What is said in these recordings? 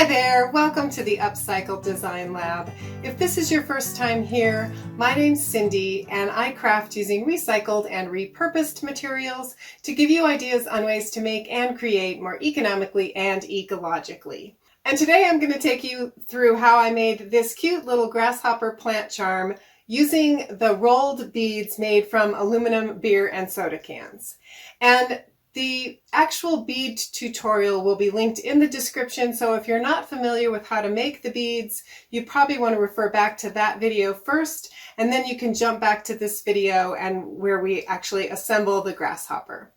Hi there, welcome to the Upcycle Design Lab. If this is your first time here, my name's Cindy and I craft using recycled and repurposed materials to give you ideas on ways to make and create more economically and ecologically. And today I'm going to take you through how I made this cute little grasshopper plant charm using the rolled beads made from aluminum beer and soda cans. And the actual bead tutorial will be linked in the description, so if you're not familiar with how to make the beads, you probably want to refer back to that video first, and then you can jump back to this video and where we actually assemble the grasshopper.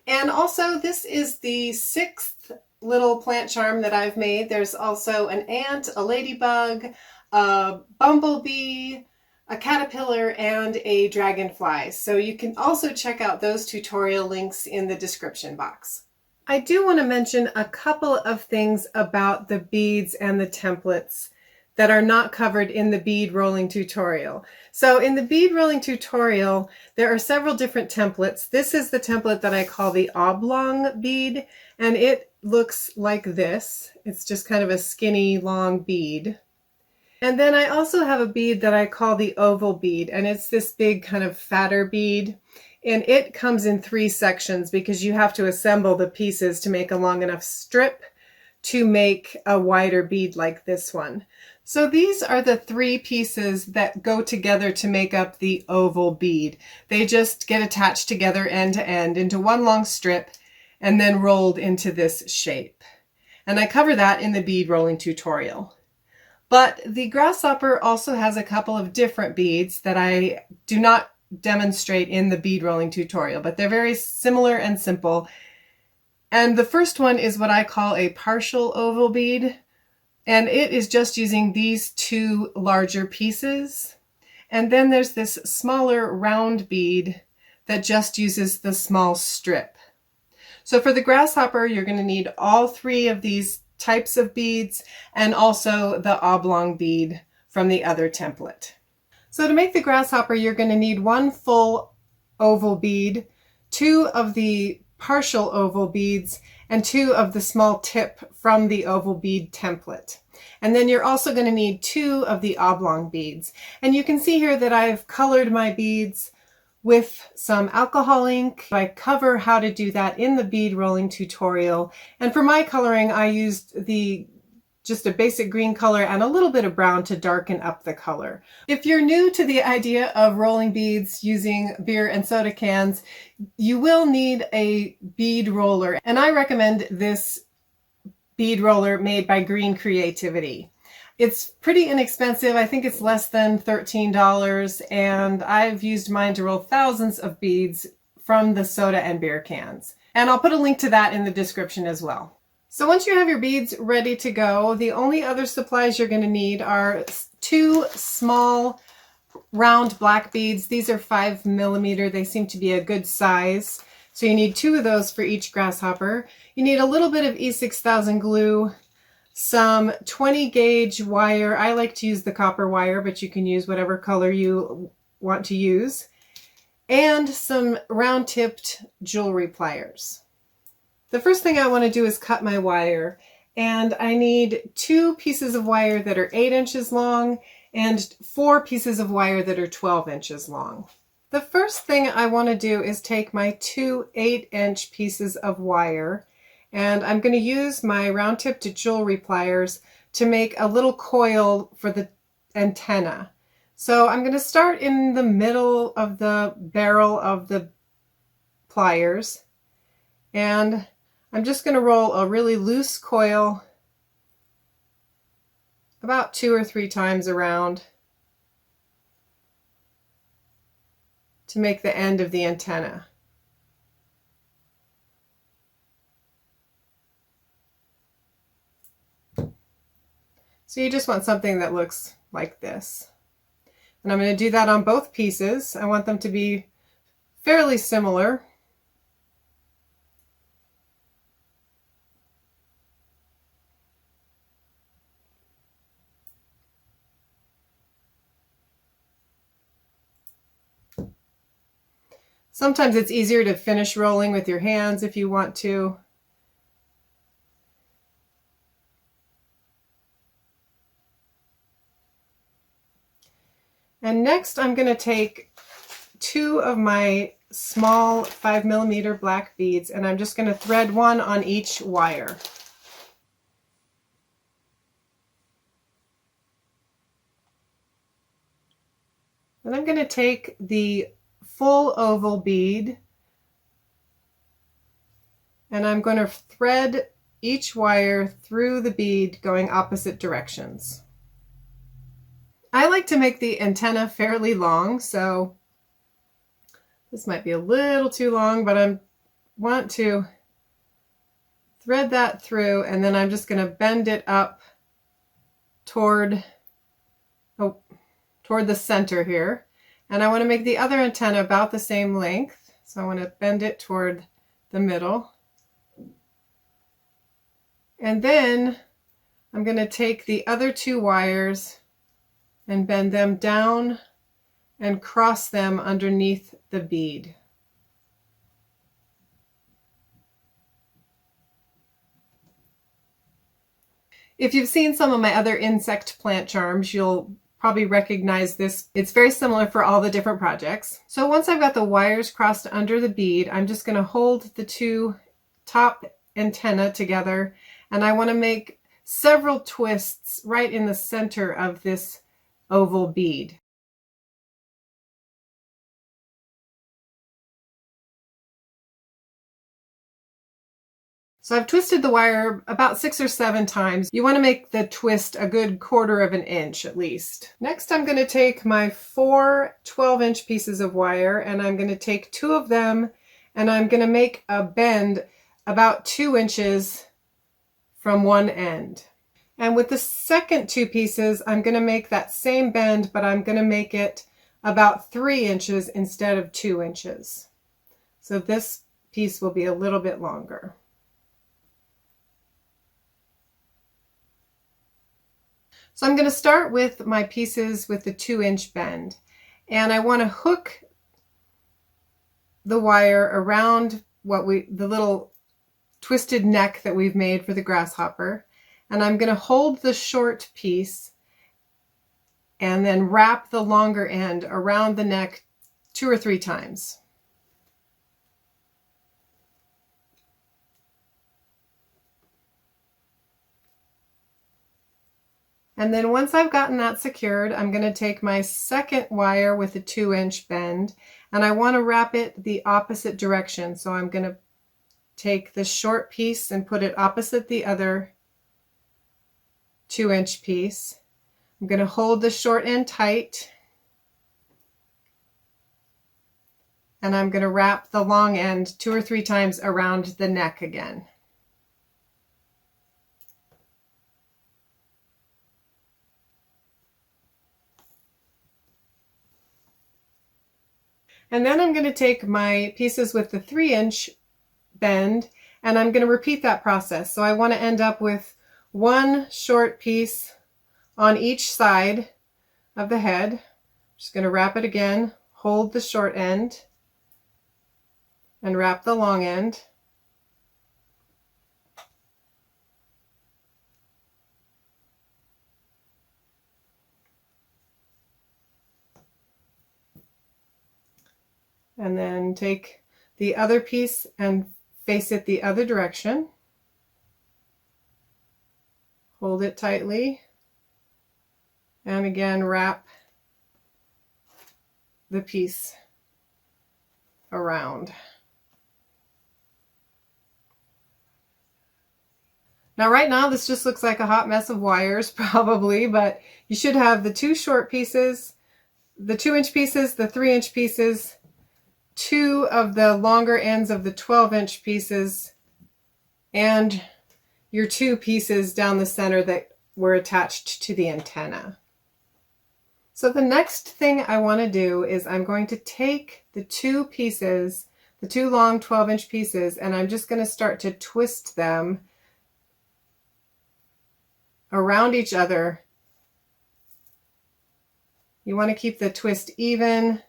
And also, this is the 6th little plant charm that I've made. There's also an ant, a ladybug, a bumblebee, a caterpillar, and a dragonfly. So you can also check out those tutorial links in the description box. I do want to mention a couple of things about the beads and the templates that are not covered in the bead rolling tutorial. So in the bead rolling tutorial, there are several different templates. This is the template that I call the oblong bead, and it looks like this. It's just kind of a skinny, long bead. And then I also have a bead that I call the oval bead, and it's this big kind of fatter bead, and it comes in 3 sections because you have to assemble the pieces to make a long enough strip to make a wider bead like this one. So these are the 3 pieces that go together to make up the oval bead. They just get attached together end to end into one long strip and then rolled into this shape. And I cover that in the bead rolling tutorial. But the grasshopper also has a couple of different beads that I do not demonstrate in the bead rolling tutorial, but they're very similar and simple. And the first one is what I call a partial oval bead, and it is just using these 2 larger pieces. And then there's this smaller round bead that just uses the small strip. So for the grasshopper, you're going to need all 3 of these types of beads and also the oblong bead from the other template. So to make the grasshopper, you're going to need 1 full oval bead, 2 of the partial oval beads, and 2 of the small tip from the oval bead template. And then you're also going to need 2 of the oblong beads. And you can see here that I've colored my beads with some alcohol ink. I cover how to do that in the bead rolling tutorial. And for my coloring, I used just a basic green color and a little bit of brown to darken up the color. If you're new to the idea of rolling beads using beer and soda cans, you will need a bead roller. And I recommend this bead roller made by Green Creativity. It's pretty inexpensive. I think it's less than $13, and I've used mine to roll thousands of beads from the soda and beer cans. And I'll put a link to that in the description as well. So once you have your beads ready to go, the only other supplies you're going to need are 2 small round black beads. These are 5mm. They seem to be a good size. So you need 2 of those for each grasshopper. You need a little bit of E6000 glue, some 20 gauge wire. I like to use the copper wire, but you can use whatever color you want to use, and some round tipped jewelry pliers. The first thing I want to do is cut my wire, and I need 2 pieces of wire that are 8 inches long and 4 pieces of wire that are 12 inches long. The first thing I want to do is take my 2 8-inch pieces of wire, and I'm going to use my round tipped jewelry pliers to make a little coil for the antenna. So I'm going to start in the middle of the barrel of the pliers, and I'm just going to roll a really loose coil about 2 or 3 times around to make the end of the antenna. So you just want something that looks like this. And I'm going to do that on both pieces. I want them to be fairly similar. Sometimes it's easier to finish rolling with your hands if you want to. And next I'm going to take 2 of my small 5mm black beads, and I'm just going to thread one on each wire. Then I'm going to take the full oval bead and I'm going to thread each wire through the bead going opposite directions. I like to make the antenna fairly long, so this might be a little too long, but I want to thread that through, and then I'm just going to bend it up toward the center here. And I want to make the other antenna about the same length, so I want to bend it toward the middle. And then I'm going to take the other 2 wires and bend them down and cross them underneath the bead. If you've seen some of my other insect plant charms, you'll probably recognize this. It's very similar for all the different projects. So once I've got the wires crossed under the bead, I'm just going to hold the 2 top antenna together, and I want to make several twists right in the center of this oval bead. So I've twisted the wire about 6 or 7 times. You want to make the twist a good 1/4 of an inch at least. Next I'm going to take my 4 12-inch pieces of wire, and I'm going to take 2 of them, and I'm going to make a bend about 2 inches from one end. And with the second 2 pieces, I'm going to make that same bend, but I'm going to make it about 3 inches instead of 2 inches. So this piece will be a little bit longer. So I'm going to start with my pieces with the 2-inch bend, and I want to hook the wire around the little twisted neck that we've made for the grasshopper, and I'm going to hold the short piece and then wrap the longer end around the neck 2 or 3 times. And then once I've gotten that secured, I'm going to take my second wire with a 2-inch bend, and I want to wrap it the opposite direction. So I'm going to take the short piece and put it opposite the other 2-inch piece. I'm going to hold the short end tight, and I'm going to wrap the long end 2 or 3 times around the neck again. And then I'm going to take my pieces with the 3-inch bend, and I'm going to repeat that process. So I want to end up with 1 short piece on each side of the head. I'm just going to wrap it again, hold the short end, and wrap the long end. And then take the other piece and face it the other direction. Hold it tightly. And again, wrap the piece around. Now right now this just looks like a hot mess of wires probably, but you should have the 2 short pieces, the 2-inch pieces, the 3-inch pieces, 2 of the longer ends of the 12-inch pieces, and your 2 pieces down the center that were attached to the antenna. So the next thing I want to do is I'm going to take the 2 pieces, the 2 long 12-inch pieces, and I'm just going to start to twist them around each other. You want to keep the twist even.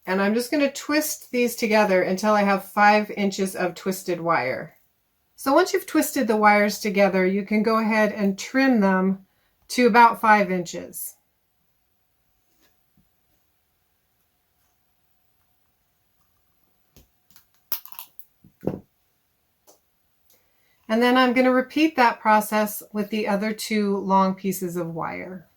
And I'm just going to twist these together until I have 5 inches of twisted wire. So once you've twisted the wires together, you can go ahead and trim them to about 5 inches. And then I'm going to repeat that process with the other two long pieces of wire.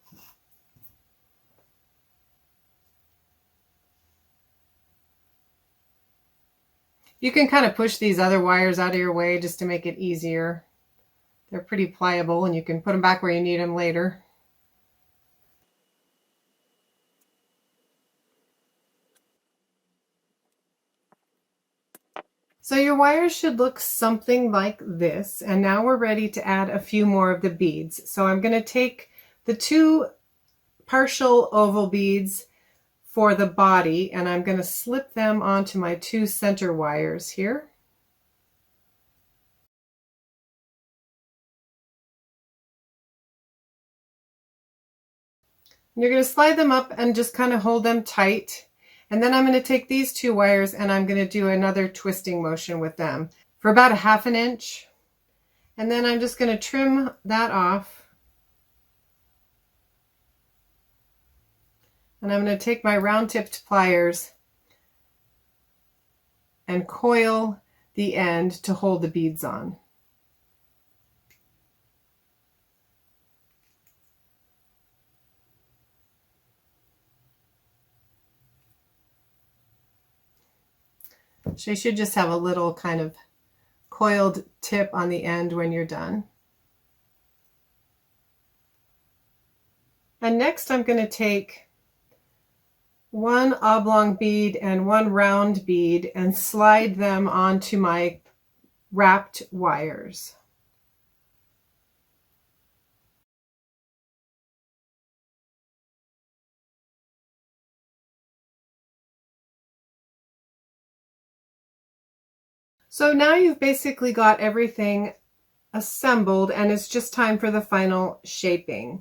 You can kind of push these other wires out of your way just to make it easier. They're pretty pliable and you can put them back where you need them later. So your wires should look something like this. And now we're ready to add a few more of the beads. So I'm going to take the two partial oval beads for the body and I'm going to slip them onto my two center wires here. And you're going to slide them up and just kind of hold them tight. And then I'm going to take these two wires and I'm going to do another twisting motion with them for about a ½ inch. And then I'm just going to trim that off. And I'm going to take my round tipped pliers and coil the end to hold the beads on. So you should just have a little kind of coiled tip on the end when you're done. And next I'm going to take one oblong bead and one round bead and slide them onto my wrapped wires. So now you've basically got everything assembled and it's just time for the final shaping.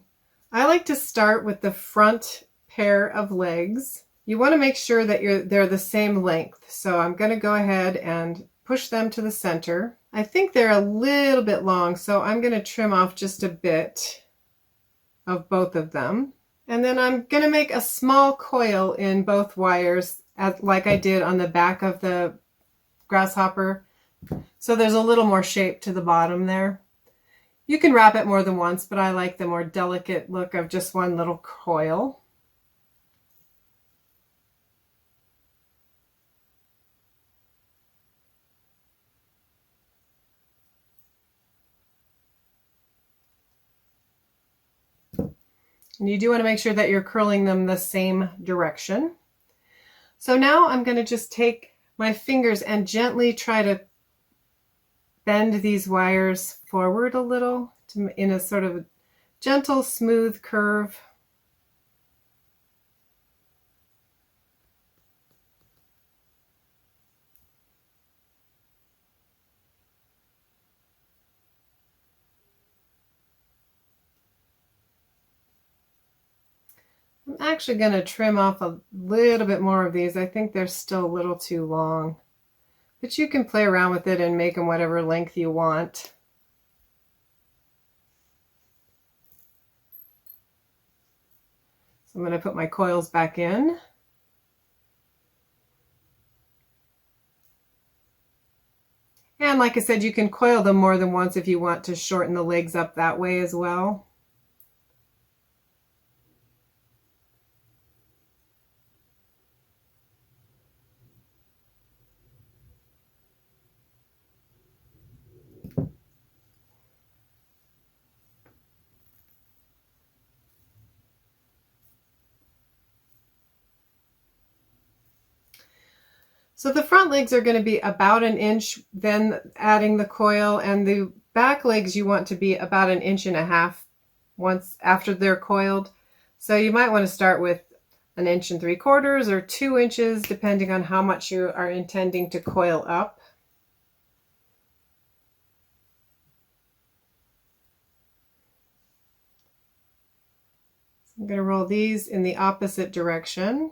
I like to start with the front pair of legs. You want to make sure that they're the same length. So I'm going to go ahead and push them to the center. I think they're a little bit long, so I'm going to trim off just a bit of both of them. And then I'm going to make a small coil in both wires like I did on the back of the Grasshopper. So there's a little more shape to the bottom there. You can wrap it more than once, but I like the more delicate look of just one little coil. And you do want to make sure that you're curling them the same direction. So now I'm going to just take my fingers and gently try to bend these wires forward a little in a sort of gentle, smooth curve. I'm actually going to trim off a little bit more of these. I think they're still a little too long. But you can play around with it and make them whatever length you want. So I'm going to put my coils back in. And like I said, you can coil them more than once if you want to shorten the legs up that way as well. So the front legs are going to be about 1 inch, then adding the coil, and the back legs you want to be about 1.5 inches once after they're coiled. So you might want to start with 1.75 inches or 2 inches, depending on how much you are intending to coil up. So I'm going to roll these in the opposite direction.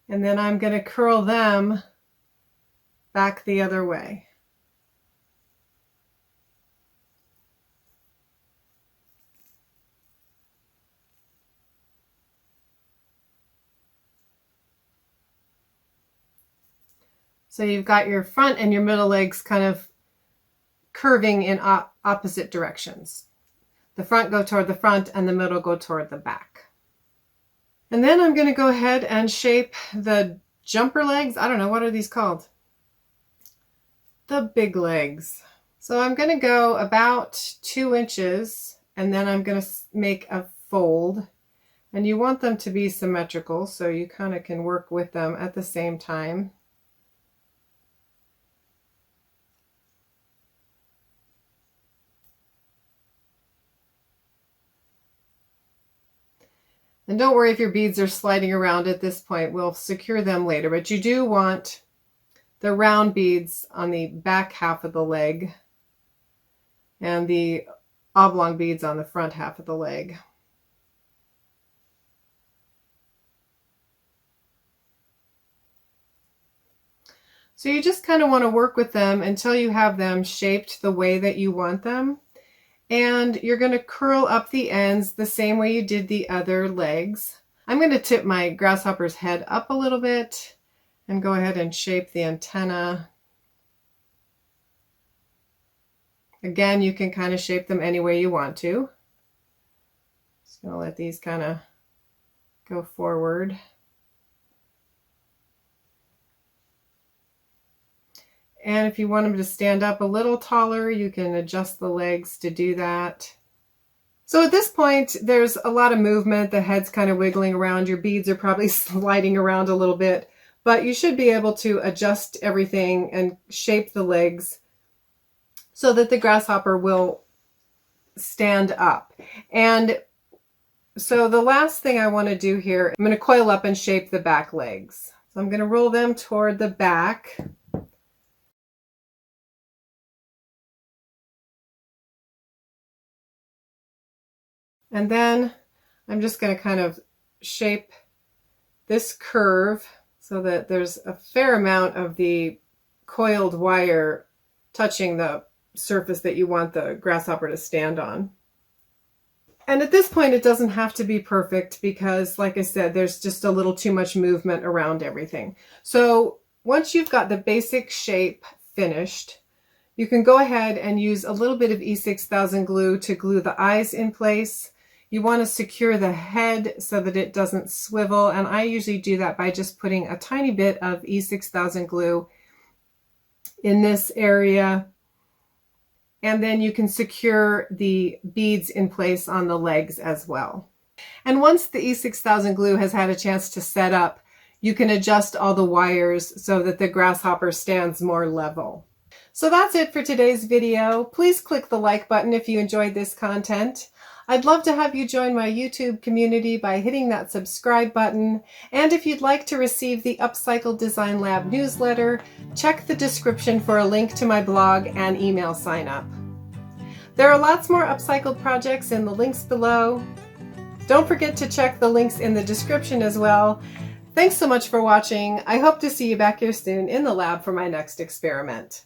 And then I'm going to curl them back the other way. So you've got your front and your middle legs kind of curving in opposite directions. The front go toward the front and the middle go toward the back. And then I'm going to go ahead and shape the jumper legs. I don't know, what are these called? The big legs. So I'm going to go about 2 inches, and then I'm going to make a fold. And you want them to be symmetrical, so you kind of can work with them at the same time. And don't worry if your beads are sliding around at this point. We'll secure them later, but you do want the round beads on the back half of the leg and the oblong beads on the front half of the leg. So you just kind of want to work with them until you have them shaped the way that you want them. And you're going to curl up the ends the same way you did the other legs. I'm going to tip my grasshopper's head up a little bit and go ahead and shape the antenna. Again, you can kind of shape them any way you want to. Just going to let these kind of go forward. And if you want them to stand up a little taller, you can adjust the legs to do that. So at this point, there's a lot of movement. The head's kind of wiggling around. Your beads are probably sliding around a little bit, but you should be able to adjust everything and shape the legs so that the grasshopper will stand up. And so the last thing I want to do here, I'm going to coil up and shape the back legs. So I'm going to roll them toward the back. And then I'm just going to kind of shape this curve so that there's a fair amount of the coiled wire touching the surface that you want the grasshopper to stand on. And at this point, it doesn't have to be perfect because, like I said, there's just a little too much movement around everything. So once you've got the basic shape finished, you can go ahead and use a little bit of E6000 glue to glue the eyes in place. You want to secure the head so that it doesn't swivel, and I usually do that by just putting a tiny bit of E6000 glue in this area, and then you can secure the beads in place on the legs as well. And once the E6000 glue has had a chance to set up, you can adjust all the wires so that the grasshopper stands more level. So that's it for today's video. Please click the like button if you enjoyed this content. I'd love to have you join my YouTube community by hitting that subscribe button. And if you'd like to receive the Upcycle Design Lab newsletter, check the description for a link to my blog and email sign up. There are lots more upcycled projects in the links below. Don't forget to check the links in the description as well. Thanks so much for watching. I hope to see you back here soon in the lab for my next experiment.